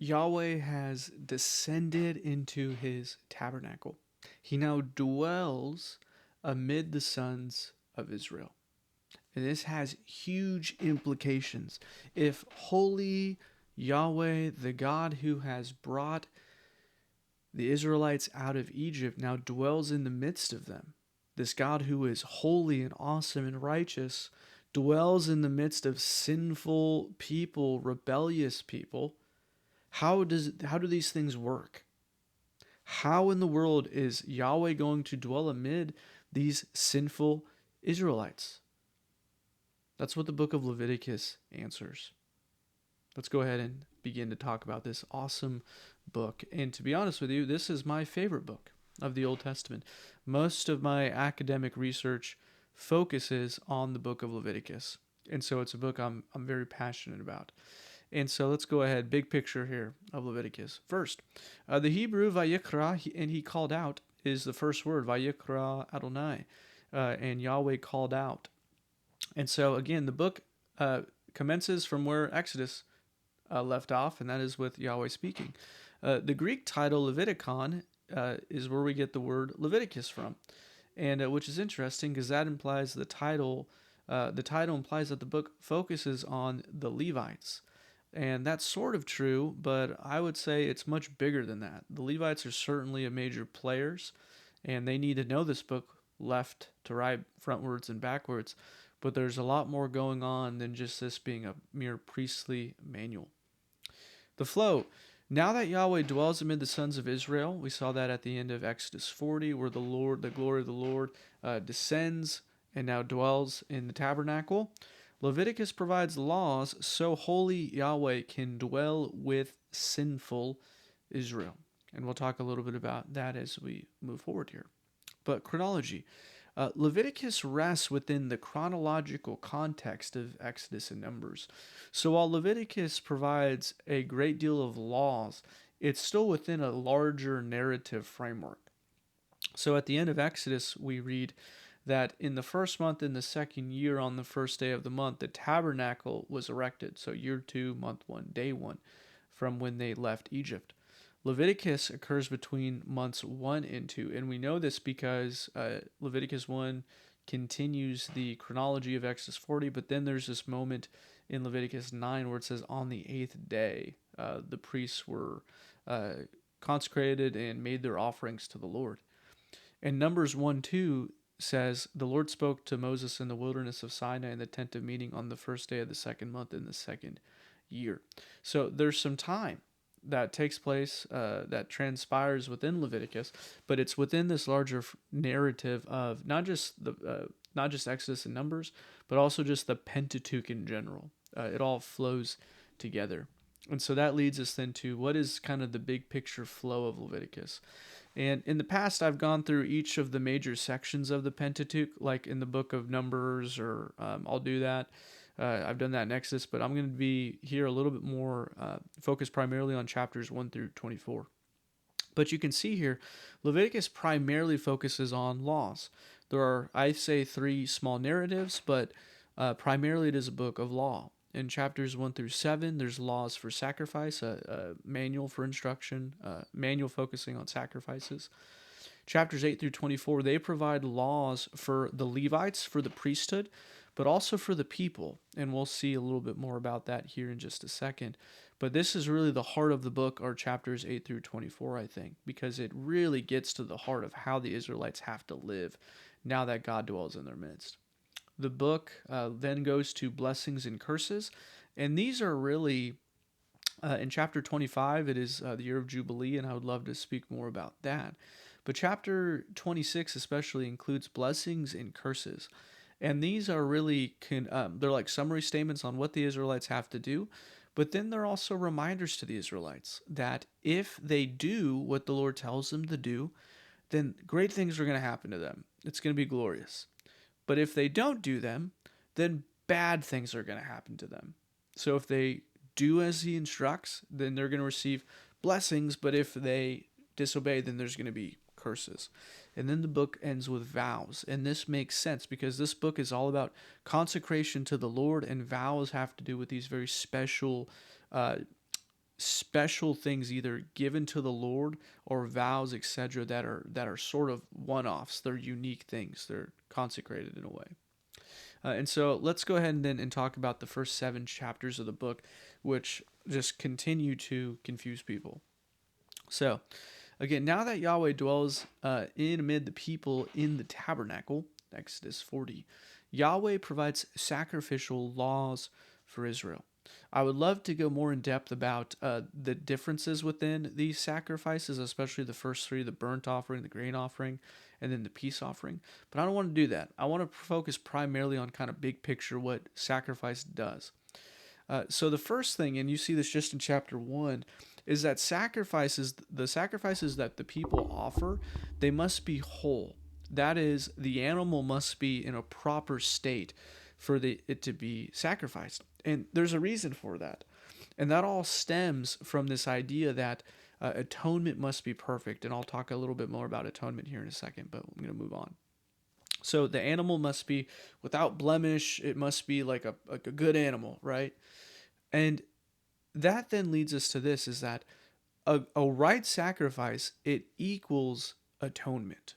Yahweh has descended into his tabernacle. He now dwells amid the sons of Israel. And this has huge implications. If holy Yahweh, the God who has brought the Israelites out of Egypt, now dwells in the midst of them, this God who is holy and awesome and righteous dwells in the midst of sinful people, rebellious people. How do these things work? How in the world is Yahweh going to dwell amid these sinful Israelites? That's what the book of Leviticus answers. Let's go ahead and begin to talk about this awesome book. And to be honest with you, this is my favorite book of the Old Testament. Most of my academic research focuses on the book of Leviticus. And so it's a book I'm very passionate about. And so let's go ahead, big picture here of Leviticus. First, the Hebrew Vayikra, and he called out, is the first word, Vayikra Adonai, and Yahweh called out. And so again, the book commences from where Exodus left off, and that is with Yahweh speaking. The Greek title Leviticon is where we get the word Leviticus from, and which is interesting because that implies the title. The title implies that the book focuses on the Levites. And that's sort of true, but I would say it's much bigger than that. The Levites are certainly a major players, and they need to know this book left to right, frontwards and backwards. But there's a lot more going on than just this being a mere priestly manual. The flow. Now that Yahweh dwells amid the sons of Israel, we saw that at the end of Exodus 40, where the glory of the Lord, descends and now dwells in the tabernacle. Leviticus provides laws so holy Yahweh can dwell with sinful Israel. And we'll talk a little bit about that as we move forward here. But chronology. Leviticus rests within the chronological context of Exodus and Numbers. So while Leviticus provides a great deal of laws, it's still within a larger narrative framework. So at the end of Exodus, we read that in the first month, in the second year, on the first day of the month, the tabernacle was erected. So year 2, month 1, day 1, from when they left Egypt. Leviticus occurs between months 1 and 2, and we know this because Leviticus 1 continues the chronology of Exodus 40, but then there's this moment in Leviticus 9 where it says, on the 8th day, the priests were consecrated and made their offerings to the Lord. And Numbers 1-2 says, the Lord spoke to Moses in the wilderness of Sinai in the tent of meeting on the first day of the second month in the second year. So there's some time that takes place, that transpires within Leviticus, but it's within this larger narrative of not just Exodus and Numbers, but also just the Pentateuch in general. It all flows together. And so that leads us then to what is kind of the big picture flow of Leviticus. And in the past, I've gone through each of the major sections of the Pentateuch, like in the book of Numbers, or I'll do that. I've done that in Exodus, but I'm going to be here a little bit more focused primarily on chapters 1 through 24. But you can see here, Leviticus primarily focuses on laws. There are, I say, 3 small narratives, but primarily it is a book of law. In chapters 1 through 7, there's laws for sacrifice, a manual for instruction, manual focusing on sacrifices. Chapters 8 through 24, they provide laws for the Levites, for the priesthood, but also for the people. And we'll see a little bit more about that here in just a second. But this is really the heart of the book, are chapters 8 through 24, I think, because it really gets to the heart of how the Israelites have to live now that God dwells in their midst. The book then goes to blessings and curses, and these are really, in chapter 25, it is the year of Jubilee, and I would love to speak more about that. But chapter 26 especially includes blessings and curses. And these are really, they're like summary statements on what the Israelites have to do, but then they're also reminders to the Israelites that if they do what the Lord tells them to do, then great things are going to happen to them. It's going to be glorious. But if they don't do them, then bad things are going to happen to them. So if they do as he instructs, then they're going to receive blessings, but if they disobey, then there's going to be curses. And then the book ends with vows. And this makes sense because this book is all about consecration to the Lord, and vows have to do with these very special special things either given to the Lord or vows, etc., that are sort of one-offs. They're unique things. They're consecrated in a way. And so let's go ahead and talk about the first 7 chapters of the book, which just continue to confuse people. So, again, now that Yahweh dwells in amid the people in the tabernacle, Exodus 40, Yahweh provides sacrificial laws for Israel. I would love to go more in depth about the differences within these sacrifices, especially the first 3, the burnt offering, the grain offering, and then the peace offering. But I don't want to do that. I want to focus primarily on kind of big picture what sacrifice does. So the first thing, and you see this just in chapter 1, is that the sacrifices that the people offer, they must be whole. That is, the animal must be in a proper state for it to be sacrificed. And there's a reason for that. And that all stems from this idea that atonement must be perfect. And I'll talk a little bit more about atonement here in a second, but I'm going to move on. So the animal must be without blemish. It must be like a good animal, right? And that then leads us to this, is that a right sacrifice, it equals atonement.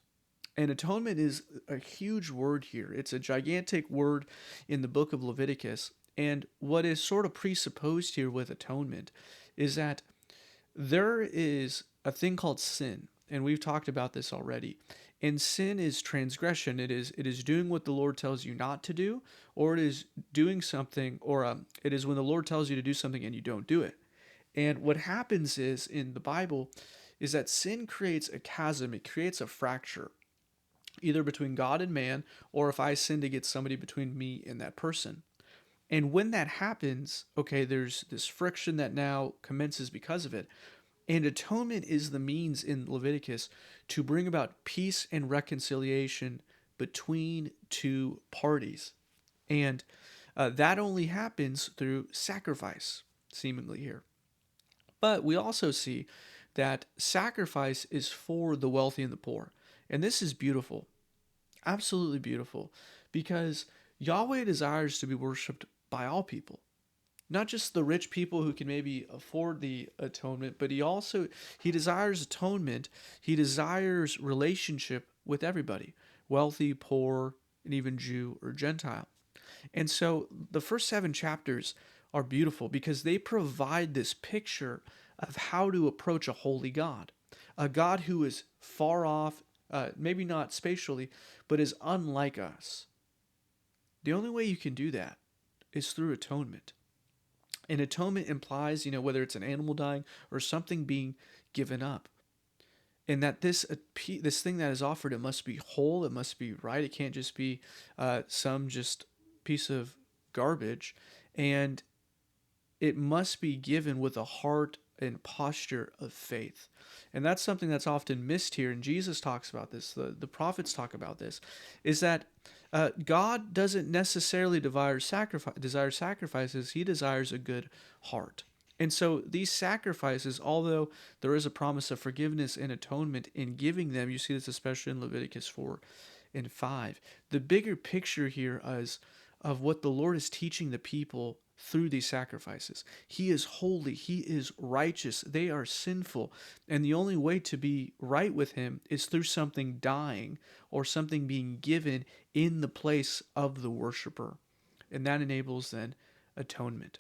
And atonement is a huge word here. It's a gigantic word in the book of Leviticus. And what is sort of presupposed here with atonement is that there is a thing called sin. And we've talked about this already. And sin is transgression. It is doing what the Lord tells you not to do, or it is doing something, or it is when the Lord tells you to do something and you don't do it. And what happens is in the Bible is that sin creates a chasm. It creates a fracture, either between God and man, or if I sin against somebody, between me and that person. And when that happens, okay, there's this friction that now commences because of it. And atonement is the means in Leviticus to bring about peace and reconciliation between 2 parties. And that only happens through sacrifice, seemingly here. But we also see that sacrifice is for the wealthy and the poor. And this is beautiful, absolutely beautiful, because Yahweh desires to be worshiped by all people. Not just the rich people who can maybe afford the atonement, but he desires atonement. He desires relationship with everybody, wealthy, poor, and even Jew or Gentile. And so the first 7 chapters are beautiful because they provide this picture of how to approach a holy God, a God who is far off, maybe not spatially, but is unlike us. The only way you can do that is through atonement. And atonement implies, whether it's an animal dying or something being given up. And that this thing that is offered, it must be whole, it must be right. It can't just be some just piece of garbage. And it must be given with a heart and posture of faith. And that's something that's often missed here. And Jesus talks about this, the prophets talk about this, is that God doesn't necessarily desire sacrifices. He desires a good heart. And so these sacrifices, although there is a promise of forgiveness and atonement in giving them, you see this especially in Leviticus 4 and 5. The bigger picture here is of what the Lord is teaching the people through these sacrifices. He is holy. He is righteous. They are sinful. And the only way to be right with him is through something dying or something being given in the place of the worshiper. And that enables then atonement.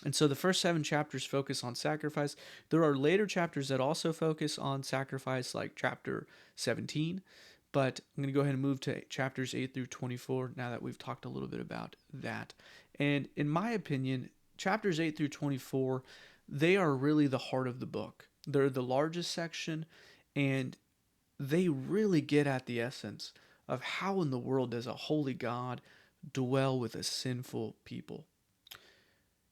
And so the first 7 chapters focus on sacrifice. There are later chapters that also focus on sacrifice, like chapter 17. But I'm going to go ahead and move to chapters 8 through 24 now that we've talked a little bit about that. And in my opinion, chapters 8 through 24, they are really the heart of the book. They're the largest section, and they really get at the essence of how in the world does a holy God dwell with a sinful people.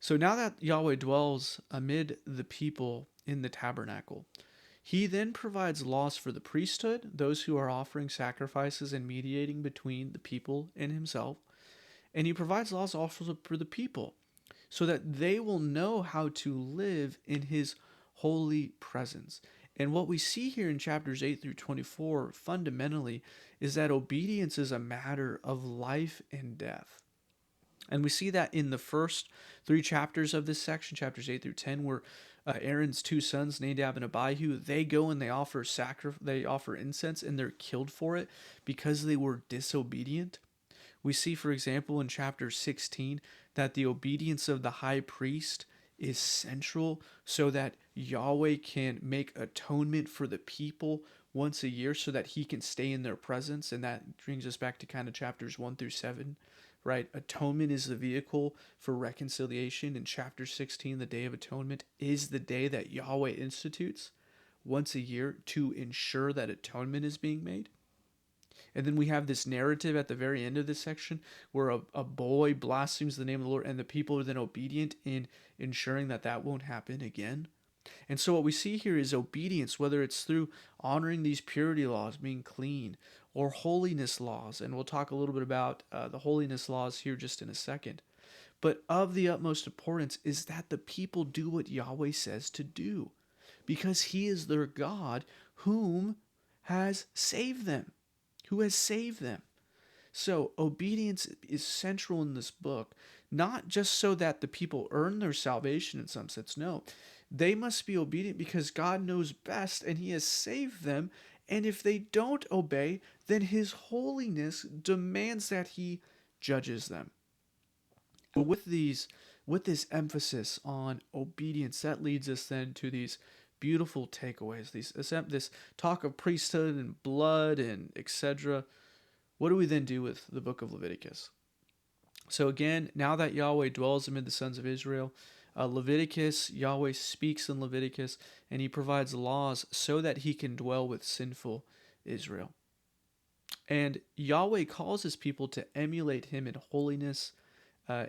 So now that Yahweh dwells amid the people in the tabernacle, he then provides laws for the priesthood, those who are offering sacrifices and mediating between the people and himself. And he provides laws also for the people so that they will know how to live in his holy presence. And what we see here in chapters 8 through 24 fundamentally is that obedience is a matter of life and death. And we see that in the first 3 chapters of this section, chapters 8 through 10, where Aaron's two sons, Nadab and Abihu, they go and they offer incense, and they're killed for it because they were disobedient. We see, for example, in chapter 16, that the obedience of the high priest is central so that Yahweh can make atonement for the people once a year so that he can stay in their presence. And that brings us back to kind of chapters 1 through 7, right? Atonement is the vehicle for reconciliation. In chapter 16, the Day of Atonement is the day that Yahweh institutes once a year to ensure that atonement is being made. And then we have this narrative at the very end of this section where a boy blasphemes the name of the Lord, and the people are then obedient in ensuring that that won't happen again. And so what we see here is obedience, whether it's through honoring these purity laws, being clean, or holiness laws. And we'll talk a little bit about the holiness laws here just in a second. But of the utmost importance is that the people do what Yahweh says to do, because he is their God whom has saved them, who has saved them. So obedience is central in this book, not just so that the people earn their salvation in some sense. No, they must be obedient because God knows best and he has saved them. And if they don't obey, then his holiness demands that he judges them. With this emphasis on obedience, that leads us then to these beautiful takeaways. This talk of priesthood and blood and etc. What do we then do with the book of Leviticus? So again, now that Yahweh dwells amid the sons of Israel, Leviticus, Yahweh speaks in Leviticus, and he provides laws so that he can dwell with sinful Israel. And Yahweh calls his people to emulate him in holiness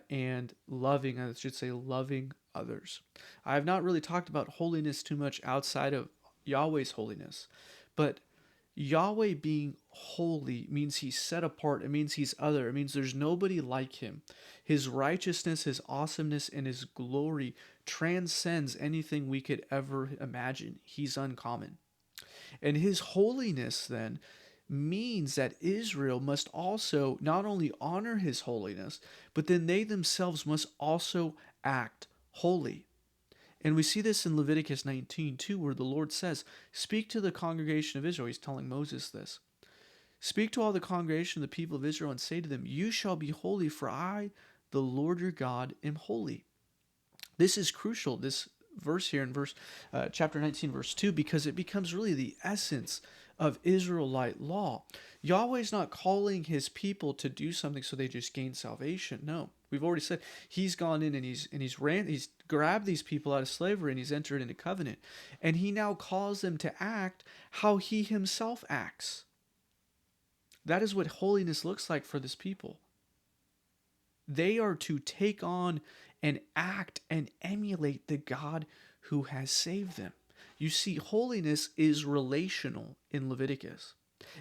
and loving, I should say, loving others. I have not really talked about holiness too much outside of Yahweh's holiness, but Yahweh being holy means he's set apart. It means he's other. It means there's nobody like him. His righteousness, his awesomeness, and his glory transcends anything we could ever imagine. He's uncommon. And his holiness then means that Israel must also not only honor his holiness, but then they themselves must also act holy. And we see this in Leviticus 19 too, where the Lord says, "Speak to the congregation of Israel." He's telling Moses this. "Speak to all the congregation of the people of Israel and say to them, you shall be holy, for I, the Lord your God, am holy." This is crucial, this verse here in chapter 19, verse 2, because it becomes really the essence of Israelite law. Yahweh's not calling his people to do something so they just gain salvation. No, we've already said he's gone in and he's grabbed these people out of slavery and he's entered into covenant, and he now calls them to act how he himself acts. That is what holiness looks like for this people. They are to take on and act and emulate the God who has saved them. You see, holiness is relational in Leviticus.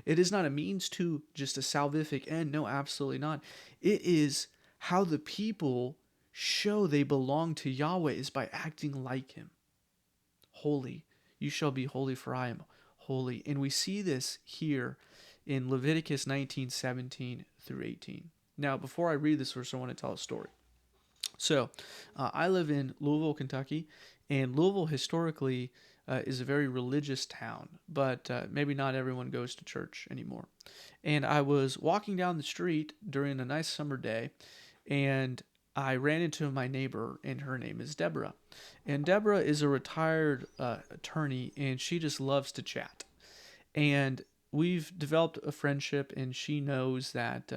It is not a means to just a salvific end. No, absolutely not. It is how the people show they belong to Yahweh is by acting like him. Holy. You shall be holy, for I am holy. And we see this here in Leviticus 19:17 through 18. Now, before I read this verse, I want to tell a story. So, I live in Louisville, Kentucky, and Louisville historically is a very religious town, but maybe not everyone goes to church anymore. And I was walking down the street during a nice summer day, and I ran into my neighbor, and her name is Deborah. And Deborah is a retired attorney, and she just loves to chat. And we've developed a friendship, and she knows that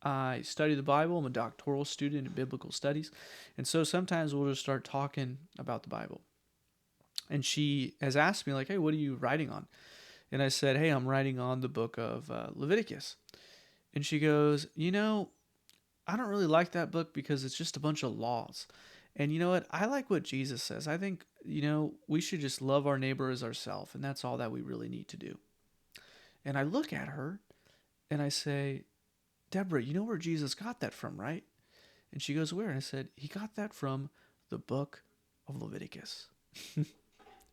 I study the Bible. I'm a doctoral student in biblical studies. And so sometimes we'll just start talking about the Bible. And she has asked me, like, "Hey, what are you writing on?" And I said, "Hey, I'm writing on the book of Leviticus." And she goes, "I don't really like that book because it's just a bunch of laws. And you know what? I like what Jesus says. I think, we should just love our neighbor as ourselves. And that's all that we really need to do." And I look at her and I say, "Deborah, you know where Jesus got that from, right?" And she goes, "Where?" And I said, "He got that from the book of Leviticus."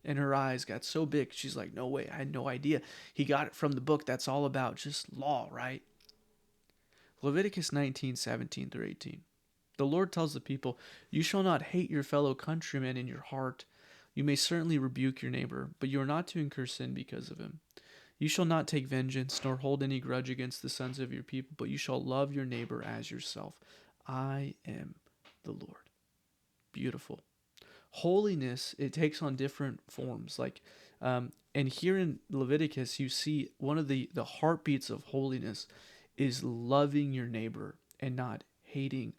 And her eyes got so big. She's like, "No way. I had no idea. He got it from the book that's all about just law, right?" Leviticus 19:17 through 18. The Lord tells the people, "You shall not hate your fellow countrymen in your heart, You may certainly rebuke your neighbor, but you are not to incur sin because of him. You shall not take vengeance, nor hold any grudge against the sons of your people, but you shall love your neighbor as yourself. I am the Lord. Beautiful. Holiness, it takes on different forms. And here in Leviticus, you see one of the heartbeats of holiness is loving your neighbor and not hating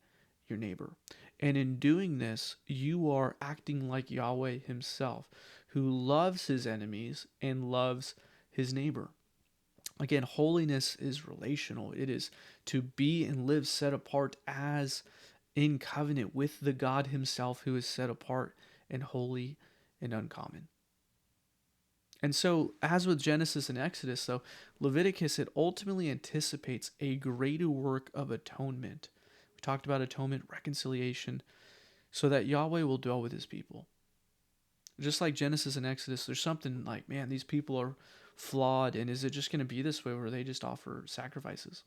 your neighbor. And in doing this, you are acting like Yahweh himself, who loves his enemies and loves his neighbor. Again, holiness is relational. It is to be and live set apart as in covenant with the God himself who is set apart and holy and uncommon. And so, as with Genesis and Exodus, though, Leviticus, it ultimately anticipates a greater work of atonement. We talked about atonement, reconciliation, so that Yahweh will dwell with his people. Just like Genesis and Exodus, there's something like, man, these people are flawed, and is it just going to be this way where they just offer sacrifices?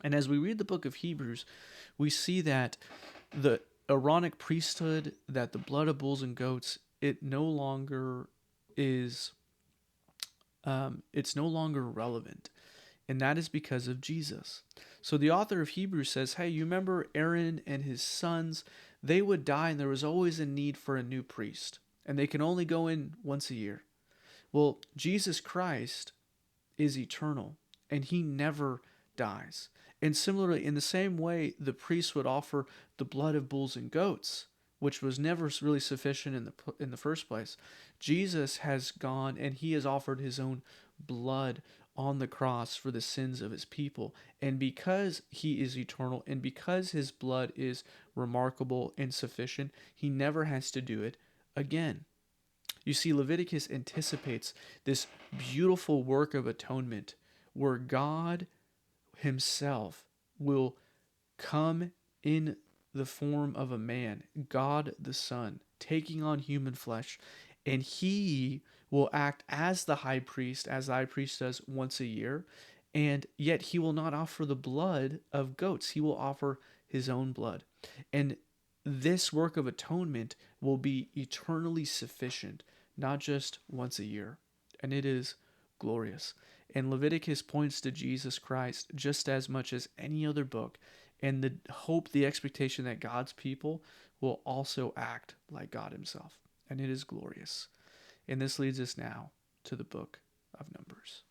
And as we read the book of Hebrews, we see that the Aaronic priesthood, that the blood of bulls and goats, it no longer is, it's no longer relevant. And that is because of Jesus. So the author of Hebrews says, hey, you remember Aaron and his sons? They would die, and there was always a need for a new priest. And they can only go in once a year. Well, Jesus Christ is eternal, and he never dies. And similarly, in the same way, the priests would offer the blood of bulls and goats, which was never really sufficient in the first place. Jesus has gone and he has offered his own blood on the cross for the sins of his people. And because he is eternal and because his blood is remarkable and sufficient, he never has to do it again. You see, Leviticus anticipates this beautiful work of atonement where God himself will come in the form of a man, God the Son, taking on human flesh, and he will act as the high priest, as the high priest does once a year, and yet he will not offer the blood of goats. He will offer his own blood. And this work of atonement will be eternally sufficient, not just once a year. And it is glorious. And Leviticus points to Jesus Christ just as much as any other book, and the hope, the expectation that God's people will also act like God himself. And it is glorious. And this leads us now to the book of Numbers.